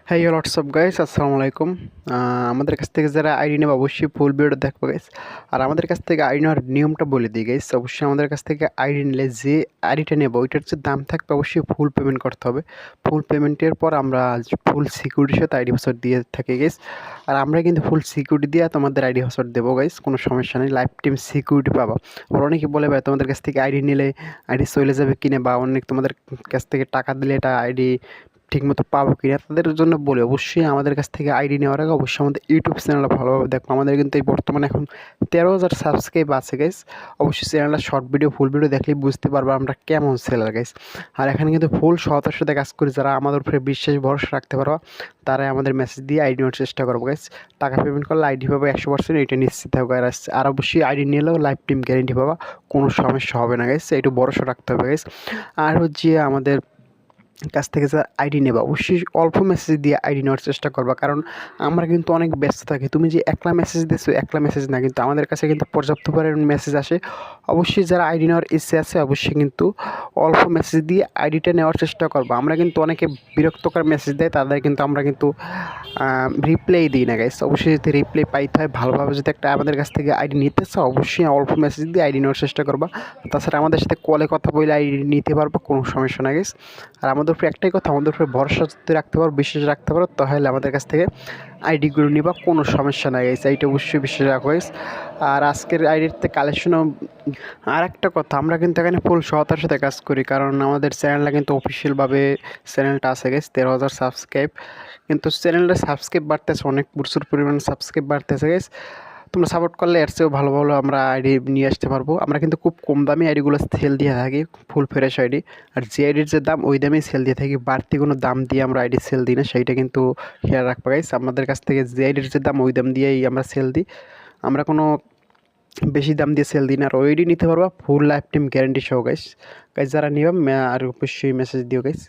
হ্যাঁ ইয়া WhatsApp guys, আসসালামু আলাইকুম। আমাদের কাছ থেকে যারা আইডি নেবে অবশ্যই ফুল ভিডিওটা দেখবো গাইস। আর আমাদের কাছ থেকে আইডি নেওয়ার নিয়মটা বলে দিই গাইস। অবশ্যই আমাদের কাছ থেকে আইডি নিলে যে আইডিটা নেবো ওইটার যে দাম থাকবে অবশ্যই ফুল পেমেন্ট করতে হবে। ফুল পেমেন্টের পর আমরা ফুল সিকিউরিটির সাথে আইডি পাসওয়ার্ড দিয়ে থাকি গাইস। আর আমরা কিন্তু ফুল সিকিউরিটি দিয়ে তোমাদের আইডি পাসওয়ার্ড দেবো গাইস, কোনো সমস্যা নেই, লাইফ টাইম সিকিউরিটি পাবো। আর অনেকে বলে ভাই তোমাদের কাছ থেকে আইডি নিলে আইডি চলে যাবে কিনে, বা অনেক তোমাদের কাছ থেকে টাকা দিলে এটা আইডি ঠিকমতো পাবো কিনা, তাদের জন্য বলি অবশ্যই আমাদের কাছ থেকে আইডি নেওয়ার আগে অবশ্যই আমাদের ইউটিউব চ্যানেলটা ভালোভাবে দেখো। আমাদের কিন্তু এই বর্তমানে এখন 13,000 সাবস্ক্রাইব আছে গাইস। অবশ্যই চ্যানেলটা শর্ট ভিডিও ফুল ভিডিও দেখলেই বুঝতে পারবো আমরা কেমন সেলার গাইস। আর এখানে কিন্তু ফুল সততার সাথে কাজ করি, যারা আমাদের উপরে বিশ্বাস ভরসা রাখতে পারো তারাই আমাদের মেসেজ দিয়ে আইডি নেওয়ার চেষ্টা করবো গাইস। টাকা পেমেন্ট করলে আইডি পাবো 100%, এটা নিশ্চিত থাকবো। আর অবশ্যই আইডি নিলেও লাইফ টাইম গ্যারেন্টি পাবা, কোনো সমস্যা হবে না গাইস, একটু ভরসা রাখতে হবে গাইস। আর হচ্ছে আমাদের কাছ থেকে যারা আইডি নেবা অবশ্যই অল্প মেসেজ দিয়ে আইডি নেওয়ার চেষ্টা করবা, কারণ আমরা কিন্তু অনেক ব্যস্ত থাকি। তুমি যে একলা মেসেজ দিছো, একলা মেসেজ না, কিন্তু আমাদের কাছে কিন্তু পর্যাপ্ত পরিমাণ মেসেজ আসে। অবশ্যই যারা আইডি নেওয়ার ইচ্ছে আছে অবশ্যই কিন্তু অল্প মেসেজ দিয়ে আইডিটা নেওয়ার চেষ্টা করবা। আমরা কিন্তু অনেকে বিরক্তকর মেসেজ দেয়, তাদের কিন্তু আমরা কিন্তু রিপ্লাই দিই না গাইস। অবশ্যই যদি রিপ্লাই পাইতে হয় ভালোভাবে, যদি একটা আমাদের কাছ থেকে আইডি নিতে চাও অবশ্যই অল্প মেসেজ দিয়ে আইডি নেওয়ার চেষ্টা করবা। তাছাড়া আমাদের সাথে কলে কথা বলে আইডি নিতে পারবো, কোনো সমস্যা না গাইস। আর আমাদের উপরে একটাই কথা, আমাদের উপরে ভরসা যদি রাখতে পারো, বিশ্বাস রাখতে পারো, তাহলে আমাদের কাছ থেকে আইডিগুলো নিবা, কোনো সমস্যা নাই গাইস, এইটা অবশ্যই বিশ্বাস রাখো গাইস। আর আজকের আইডিতে কালেকশনও আর একটা কথা, আমরা কিন্তু এখানে ফুল সততার সাথে কাজ করি, কারণ আমাদের চ্যানেলটা কিন্তু অফিসিয়ালভাবে চ্যানেলটা আছে গাইস 13,000 সাবস্ক্রাইব। কিন্তু চ্যানেলটা সাবস্ক্রাইব বাড়তেছে, অনেক প্রচুর পরিমাণে সাবস্ক্রাইব বাড়তেছে গাইস। তোমরা সাপোর্ট করলে এর চেয়েও ভালো ভালো আমরা আইডি নিয়ে আসতে পারবো। আমরা কিন্তু খুব কম দামে আইডিগুলো সেল দিয়ে থাকি, ফুল ফ্রেশ আইডি। আর যে আইডির যে দাম ওই দামেই সেল দিয়ে থাকি, বাড়তি কোনো দাম দিয়ে আমরা আইডি সেল দিই না, সেইটা কিন্তু খেয়াল রাখবো গাইস। আমাদের কাছ থেকে যে আইডির যে দাম ওই দাম দিয়েই আমরা সেল দিই, আমরা কোনো বেশি দাম দিয়ে সেল দিই না। আর ওইডি নিতে পারবা ফুল লাইফ টাইম গ্যারেন্টি সহ গাইস। গাইস যারা নিবা আর অবশ্যই মেসেজ দিও গাইস।